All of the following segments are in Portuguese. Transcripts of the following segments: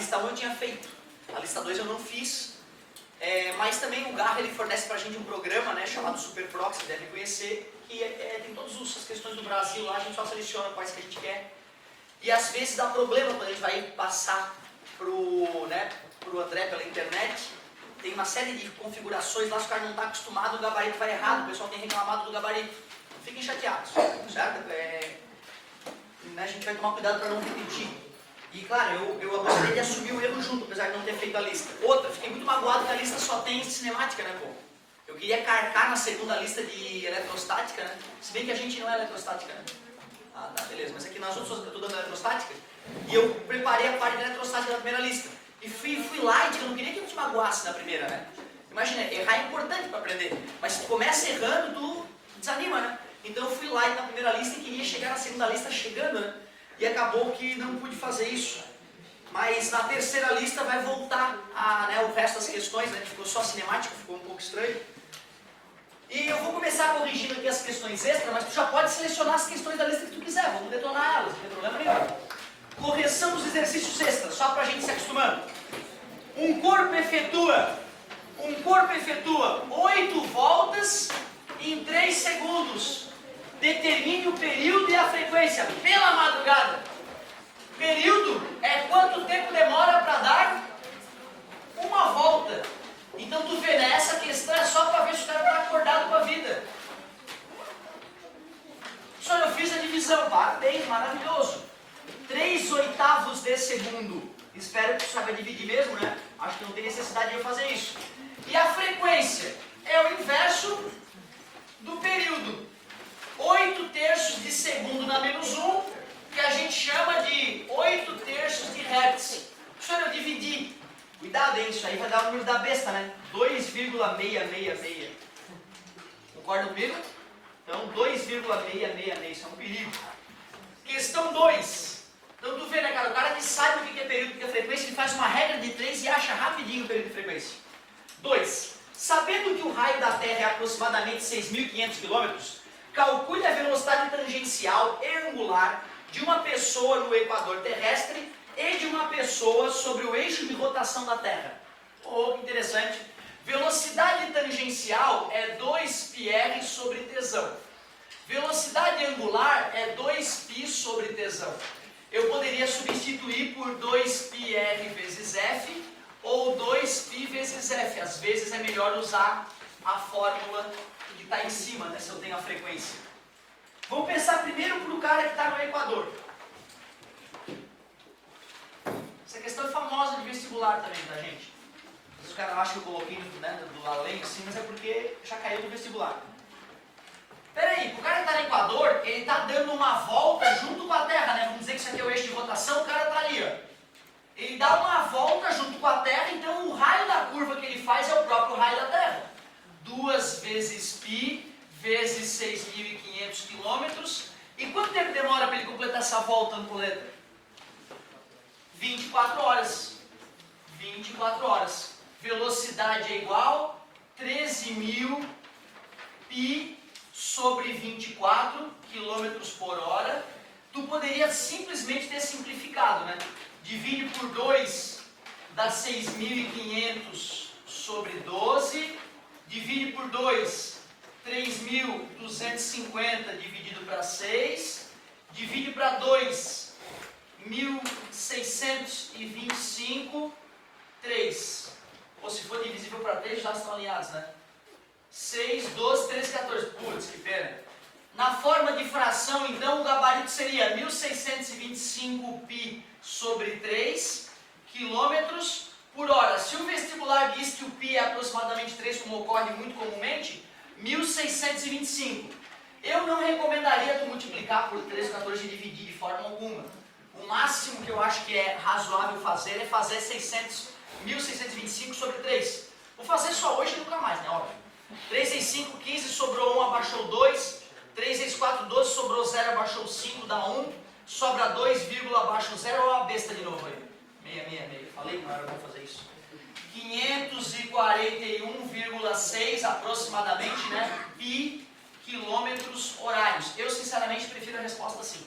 lista 1 eu tinha feito, a lista 2 eu não fiz, mas também o Garra ele fornece pra gente um programa, né, chamado SuperPro, que você deve conhecer, que tem todas as questões do Brasil lá, a gente só seleciona quais que a gente quer. E às vezes dá problema quando a gente vai passar pro André pela internet, tem uma série de configurações lá, se o cara não está acostumado, o gabarito vai errado, o pessoal tem reclamado do gabarito. Não fiquem chateados, certo? A gente vai tomar cuidado para não repetir. E claro, eu gostaria de assumir o erro junto, apesar de não ter feito a lista. Outra, fiquei muito magoado que a lista só tem cinemática, né, pô? Eu queria carcar na segunda lista de eletrostática, né? Se bem que a gente não é eletrostática, né? Ah, tá, beleza. Mas aqui nas outras eu estou dando eletrostática. E eu preparei a parte de eletrostática da primeira lista. E fui light, eu não queria que eu te magoasse na primeira, né? Imagina, errar é importante para aprender. Mas se tu começa errando, tu desanima, né? Então eu fui light na primeira lista e queria chegar na segunda lista chegando, né? E acabou que não pude fazer isso. Mas na terceira lista vai voltar o resto das questões, né? Ficou só cinemático, ficou um pouco estranho. E eu vou começar corrigindo aqui as questões extras, mas tu já pode selecionar as questões da lista que tu quiser, vamos detonar elas, não tem problema nenhum. Correção dos exercícios extras, só para a gente se acostumando. Um corpo efetua 8 voltas em 3 segundos. Determine o período e a frequência pela madrugada. Período é quanto tempo demora para dar uma volta. Então tu vê, né? Essa questão é só para ver se o cara está acordado com a vida. Só eu fiz a divisão, parabéns, maravilhoso. 3/8 de segundo. Espero que tu saiba dividir mesmo, né? Acho que não tem necessidade de eu fazer isso. E a frequência é o inverso do período. 8/3 de segundo na -1, que a gente chama de 8/3 de hertz. Senhor, eu dividi. Cuidado, hein? Isso aí vai dar o número da besta, né? 2,666. Concorda comigo? Então, 2,666. Isso é um perigo. Questão 2. Então, tu vê, né, cara? O cara que sabe o que é período e o que é frequência, ele faz uma regra de 3 e acha rapidinho o período e frequência. 2. Sabendo que o raio da Terra é aproximadamente 6.500 km, calcule a velocidade tangencial e angular de uma pessoa no equador terrestre e de uma pessoa sobre o eixo de rotação da Terra. Oh, que interessante. Velocidade tangencial é 2πr sobre tesão. Velocidade angular é 2π sobre tesão. Eu poderia substituir por 2πr vezes f ou 2π vezes f. Às vezes é melhor usar a fórmula que está em cima, né, se eu tenho a frequência. Vamos pensar primeiro para o cara que está no equador. Essa questão é famosa de vestibular também, tá, gente? Os caras acham que eu coloquei do além assim, mas é porque já caiu no vestibular. Peraí, o cara que está no equador, ele está dando uma volta junto com a Terra, né? Vamos dizer que isso aqui é o eixo de rotação, o cara está ali, ó. Ele dá uma volta junto com a Terra, então o raio da curva que ele faz é o próprio raio da Terra. 2 vezes π vezes 6.500 km. E quanto tempo demora para ele completar essa volta, Ampuleta? 24 horas. 24 horas. Velocidade é igual a 13.000 π sobre 24 km por hora. Tu poderia simplesmente ter simplificado, né? Divide por 2, dá 6.500 sobre 12. Divide por 2, 3.250 dividido para 6. Divide para 2, 1.625, 3. Ou se for divisível para 3, já estão alinhados, né? 6, 12, 13, 14. Putz, que pena. Na forma de fração, então, o gabarito seria 1.625 π sobre 3 km por hora. Se o vestibular diz que o π é aproximadamente 3, como ocorre muito comumente, 1.625. Eu não recomendaria tu multiplicar por 3, 14 e dividir de forma alguma. O máximo que eu acho que é razoável fazer é fazer 1.625 sobre 3. Vou fazer só hoje e nunca mais, né? Óbvio. 3 vezes 5, 15, sobrou 1, abaixou 2. 3 vezes 4, 12, sobrou 0, abaixou 5, dá 1. Sobra 2, abaixo 0, olha a besta de novo aí. 666, falei que não era bom fazer isso. 541,6 aproximadamente, né? Pi quilômetros horários. Eu sinceramente prefiro a resposta assim.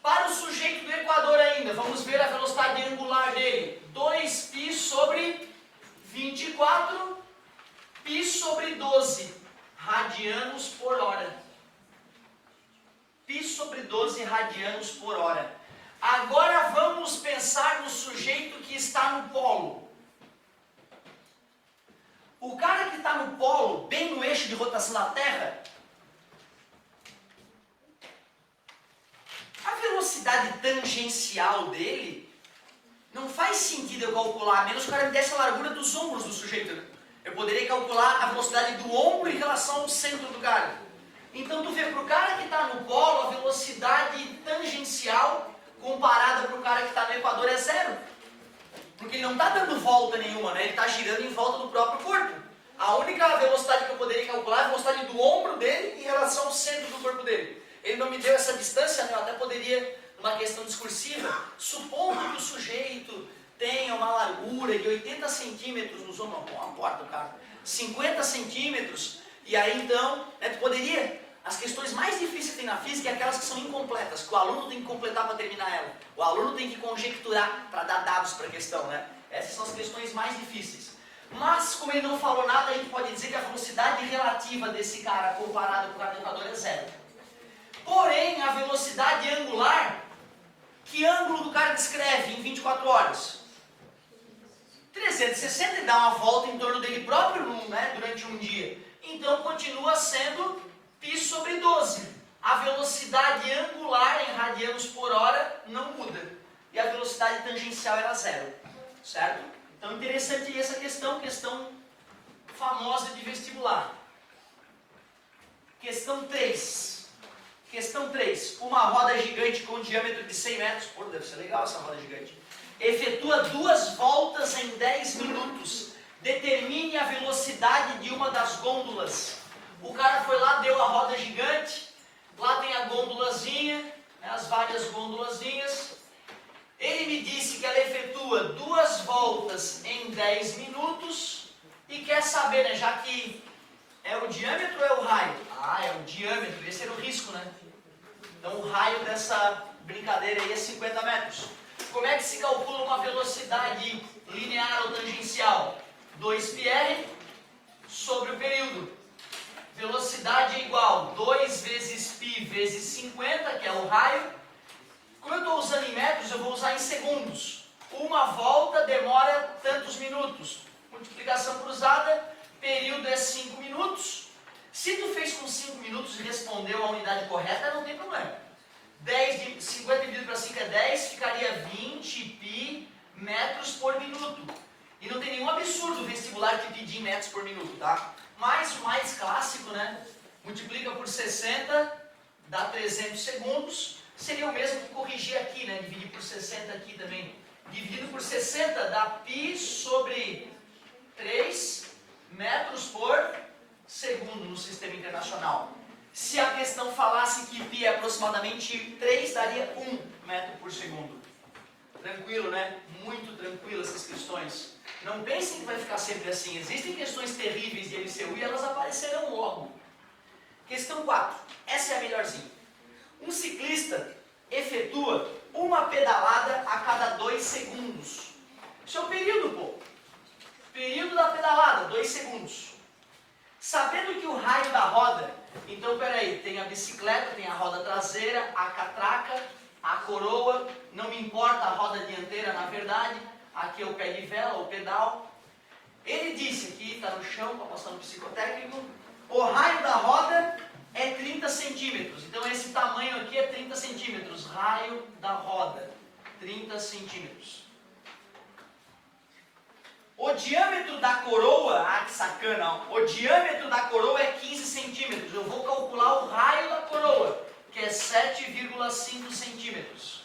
Para o sujeito do equador ainda, vamos ver a velocidade angular dele? 2π sobre 24, π sobre 12 radianos por hora. Π sobre 12 radianos por hora. Agora vamos pensar no sujeito que está no polo. O cara que está no polo, bem no eixo de rotação da Terra, a velocidade tangencial dele não faz sentido eu calcular, a menos que o cara me desse a largura dos ombros do sujeito. Eu poderia calcular a velocidade do ombro em relação ao centro do cara. Então tu vê, para o cara que está no polo, a velocidade tangencial comparada para o cara que está no Equador é zero. Porque ele não está dando volta nenhuma, né? Ele está girando em volta do próprio corpo. A única velocidade que eu poderia calcular é a velocidade do ombro dele em relação ao centro do corpo dele. Ele não me deu essa distância, né? Eu até poderia, numa questão discursiva, supondo que o sujeito tenha uma largura de 80 centímetros nos ombros, não importa o cara, 50 centímetros, e aí então, né, tu poderia, as questões mais difíceis que tem na física é aquelas que são incompletas, que o aluno tem que completar para terminar ela. O aluno tem que conjecturar para dar dados para a questão, né? Essas são as questões mais difíceis. Mas, como ele não falou nada, a gente pode dizer que a velocidade relativa desse cara comparada com o cara do Equador é zero. Porém, a velocidade angular, que ângulo do cara descreve em 24 horas? 360, e dá uma volta em torno dele próprio, né, durante um dia. Então, continua sendo π sobre 12. A velocidade angular em radianos por hora não muda. E a velocidade tangencial era zero. Certo? Então, interessante essa questão famosa de vestibular. Questão 3. Questão 3. Uma roda gigante com um diâmetro de 100 metros. Pô, deve ser legal essa roda gigante. Efetua 2 voltas em 10 minutos. Determine a velocidade de uma das gôndolas. O cara foi lá, deu a roda gigante. Lá tem a gôndolazinha, né, as várias gôndolazinhas. Ele me disse que ela efetua 2 voltas em 10 minutos. E quer saber, né, já que é o diâmetro ou é o raio? Ah, é o diâmetro, esse era o risco, né? Então o raio dessa brincadeira aí é 50 metros. Como é que se calcula uma velocidade linear ou tangencial? 2πr sobre o período. Velocidade é igual 2 vezes π vezes 50, que é o raio. Como eu estou usando em metros, eu vou usar em segundos. Uma volta demora tantos minutos. Multiplicação cruzada, período é 5 minutos. Se tu fez com 5 minutos e respondeu a unidade correta, não tem problema. 50 dividido para 5 é 10, ficaria 20π metros por minuto. E não tem nenhum absurdo vestibular que pedir em metros por minuto, tá? Mas o mais clássico, né? Multiplica por 60, dá 300 segundos. Seria o mesmo que corrigir aqui, né? Dividir por 60 aqui também. Dividido por 60 dá π sobre 3 metros por segundo no sistema internacional. Se a questão falasse que π é aproximadamente 3, daria 1 metro por segundo. Tranquilo, né? Muito tranquilo essas questões. Não pensem que vai ficar sempre assim. Existem questões terríveis de LCU e elas aparecerão logo. Questão 4. Essa é a melhorzinha. Um ciclista efetua uma pedalada a cada 2 segundos. Isso é o período, pô. Período da pedalada, 2 segundos. Sabendo que o raio da roda, então peraí, tem a bicicleta, tem a roda traseira, a catraca, a coroa, não me importa a roda dianteira na verdade, aqui é o pé de vela, o pedal. Ele disse aqui, está no chão, para passar no psicotécnico, o raio da roda é 30 centímetros. Então esse tamanho aqui é 30 centímetros, raio da roda, 30 centímetros. O diâmetro da coroa, ah que sacana, ó, o diâmetro da coroa é 15 centímetros. Eu vou calcular o raio da coroa, que é 7,5 centímetros.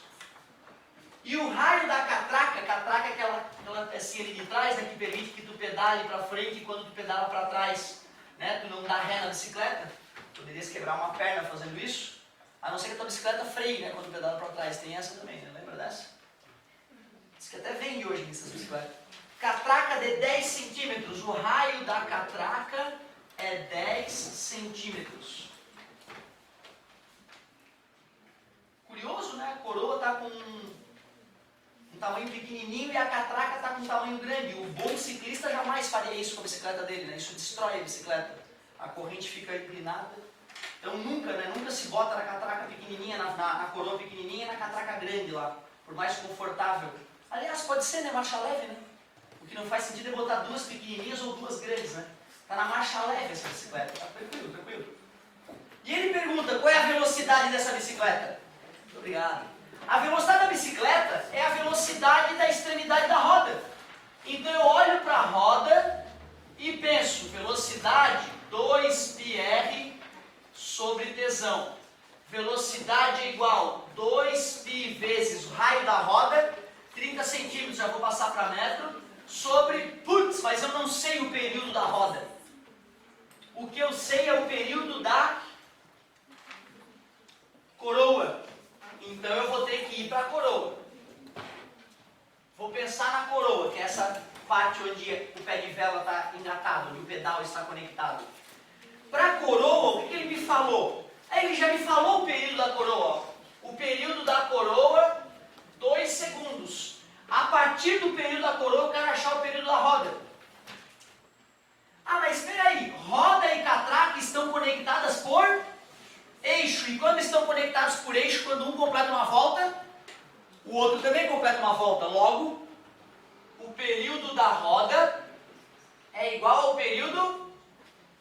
E o raio da catraca é aquela pecinha ali de trás, né, que permite que tu pedale para frente e quando tu pedala para trás, né, tu não dá ré na bicicleta. Poderias quebrar uma perna fazendo isso, a não ser que a tua bicicleta freie, né, quando tu pedala para trás. Tem essa também, né? Lembra dessa? Diz que até vende hoje nessas bicicletas. Catraca de 10 centímetros. O raio da catraca é 10 centímetros. Curioso, né? A coroa está com um um tamanho pequenininho e a catraca está com um tamanho grande. O bom ciclista jamais faria isso com a bicicleta dele, né? Isso destrói a bicicleta. A corrente fica inclinada. Então nunca, né? Nunca se bota na catraca pequenininha, na coroa pequenininha e na catraca grande lá, por mais confortável. Aliás, pode ser, né? Marcha leve, né? O que não faz sentido é botar duas pequenininhas ou duas grandes, né? Está na marcha leve essa bicicleta. Tá tranquilo, tranquilo. E ele pergunta, qual é a velocidade dessa bicicleta? Muito obrigado. A velocidade da bicicleta é a velocidade da extremidade da roda. Então eu olho para a roda e penso, velocidade 2πr sobre tesão. Velocidade é igual 2π vezes o raio da roda, 30 centímetros, já vou passar para metro, sobre, putz, mas eu não sei o período da roda. O que eu sei é o período da coroa. Então eu vou ter que ir para a coroa. Vou pensar na coroa, que é essa parte onde o pé de vela está engatado, onde o pedal está conectado. Para a coroa, o que ele me falou? Ele já me falou o período da coroa. O período da coroa, 2 segundos. A partir do período da coroa, eu quero achar o período da roda. Ah, mas espera aí, roda e catraca estão conectadas por eixo. E quando estão conectados por eixo, quando um completa uma volta, o outro também completa uma volta. Logo, o período da roda é igual ao período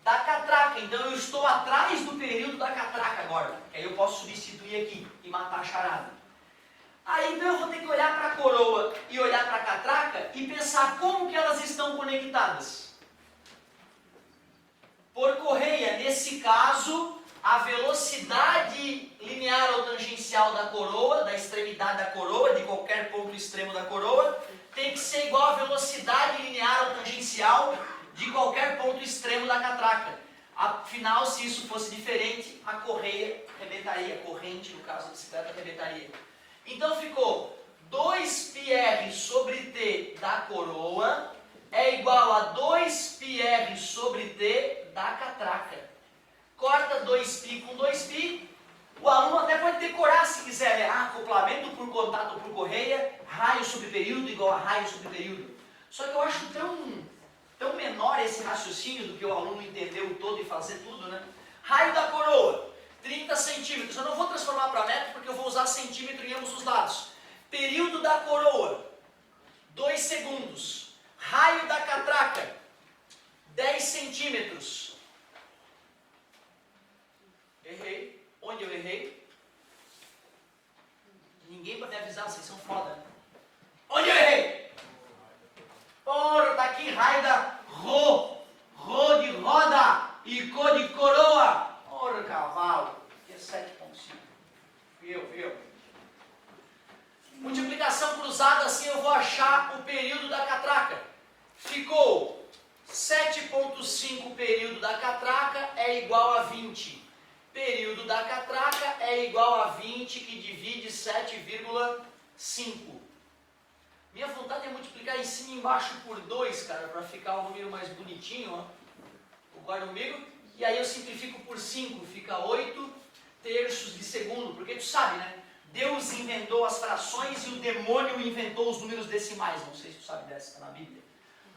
da catraca. Então eu estou atrás do período da catraca agora. Aí eu posso substituir aqui e matar a charada. Aí então eu vou ter que olhar para a coroa e olhar para a catraca e pensar como que elas estão conectadas. Por correia, nesse caso, a velocidade linear ou tangencial da coroa, da extremidade da coroa, de qualquer ponto extremo da coroa, tem que ser igual à velocidade linear ou tangencial de qualquer ponto extremo da catraca. Afinal, se isso fosse diferente, a correia arrebentaria, a corrente, no caso da bicicleta, arrebentaria. Então ficou 2πr sobre t da coroa é igual a 2πr sobre t da catraca. Corta 2π com 2π, o aluno até pode decorar se quiser, né? Acoplamento por contato ou por correia, raio sobre período igual a raio sobre período. Só que eu acho tão menor esse raciocínio do que o aluno entender o todo e fazer tudo, né? Raio da coroa, 30 centímetros. Eu não vou transformar para metro porque eu vou usar centímetro em ambos os lados. Período da coroa, 2 segundos. Raio da catraca, 10 centímetros. Errei. Onde eu errei? Ninguém pode avisar, vocês são foda, né? Onde eu errei? Porra, tá aqui raio da ro de roda e co de coroa. Porra, cavalo. Aqui é 7.5. Viu? Multiplicação cruzada, assim eu vou achar o período da catraca. Ficou 7.5 período da catraca é igual a 20. Período da catraca é igual a 20 que divide 7,5. Minha vontade é multiplicar em cima e embaixo por 2, cara, para ficar um número mais bonitinho, ó. Concorda comigo? E aí eu simplifico por 5, fica 8 terços de segundo, porque tu sabe, né? Deus inventou as frações e o demônio inventou os números decimais. Não sei se tu sabe dessa, está na Bíblia.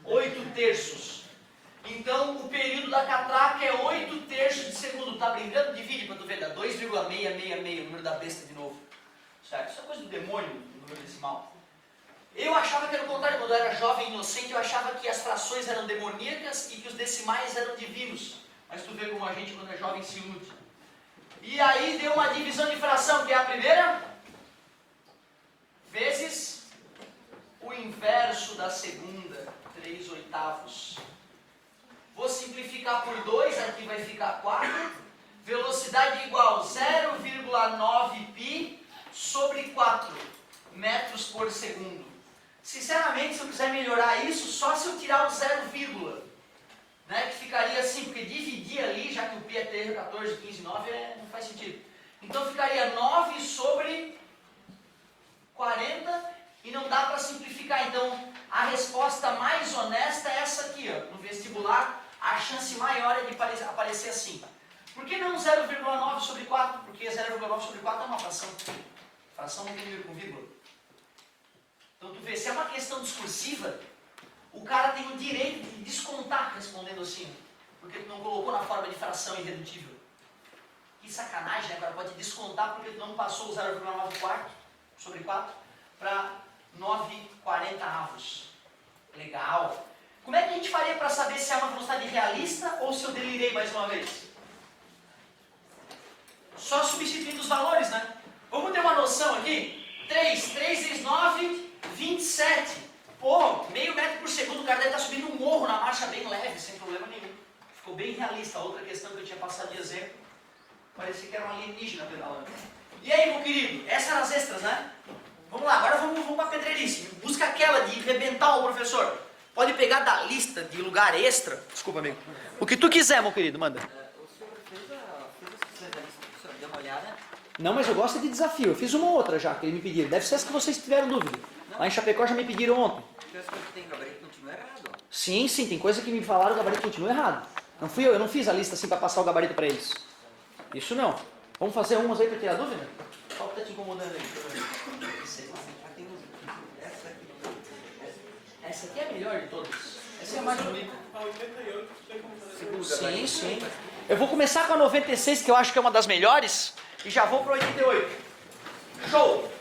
8 terços. Então o período da catraca é 8 terços de segundo. Tá brincando? Divide para tu ver, dá 2,666, o número da besta de novo. Certo? Isso é coisa do demônio, o número decimal. Eu achava que era o contrário, quando eu era jovem e inocente, eu achava que as frações eram demoníacas e que os decimais eram divinos. Mas tu vê como a gente, quando é jovem, se ilude. E aí deu uma divisão de fração, que é a primeira, vezes o inverso da segunda, 3/8. Vou simplificar por 2, aqui vai ficar 4. Velocidade igual 0,9π sobre 4 metros por segundo. Sinceramente, se eu quiser melhorar isso, só se eu tirar o 0, né, que ficaria assim, porque dividir ali, já que o π é 13, 14, 15, 9, não faz sentido. Então ficaria 9 sobre 40 e não dá para simplificar. Então a resposta mais honesta é essa aqui, ó. No vestibular, a chance maior é de aparecer assim. Por que não 0,9 sobre 4? Porque 0,9 sobre 4 é uma fração. Fração não tem número com vírgula. Então tu vê, se é uma questão discursiva, o cara tem o direito de descontar respondendo assim, porque tu não colocou na forma de fração irredutível. Que sacanagem, né? Agora pode descontar porque tu não passou o 0,9 sobre 4 para 9,40 avos. Legal. Como é que a gente faria para saber se é uma velocidade realista ou se eu delirei mais uma vez? Só substituindo os valores, né? Vamos ter uma noção aqui? 3 vezes 9, 27. Pô, meio metro por segundo, o cara deve estar subindo um morro na marcha bem leve, sem problema nenhum. Ficou bem realista. A outra questão que eu tinha passado de exemplo, parecia que era uma alienígena pedalando. E aí, meu querido? Essas eram as extras, né? Vamos lá, agora vamos para a pedreirice. Busca aquela de arrebentar o professor. Pode pegar da lista de lugar extra. Desculpa, amigo. O que tu quiser, meu querido, manda. O senhor fez as questões da lista, o senhor deu uma olhada? Não, mas eu gosto de desafio. Eu fiz uma outra já, que eles me pediram. Deve ser as que vocês tiveram dúvida. Lá em Chapecó já me pediram ontem. Porque as coisas que tem gabarito continua errado. Sim, tem coisa que me falaram, o gabarito continua errado. Não fui eu não fiz a lista assim para passar o gabarito para eles. Isso não. Vamos fazer umas aí para tirar dúvida? Qual que tá te incomodando aí? Essa aqui é a melhor de todas. Essa é a mais bonita. A 88 tem como Sim, fazer. sim. Eu vou começar com a 96, que eu acho que é uma das melhores, e já vou para 88. Show!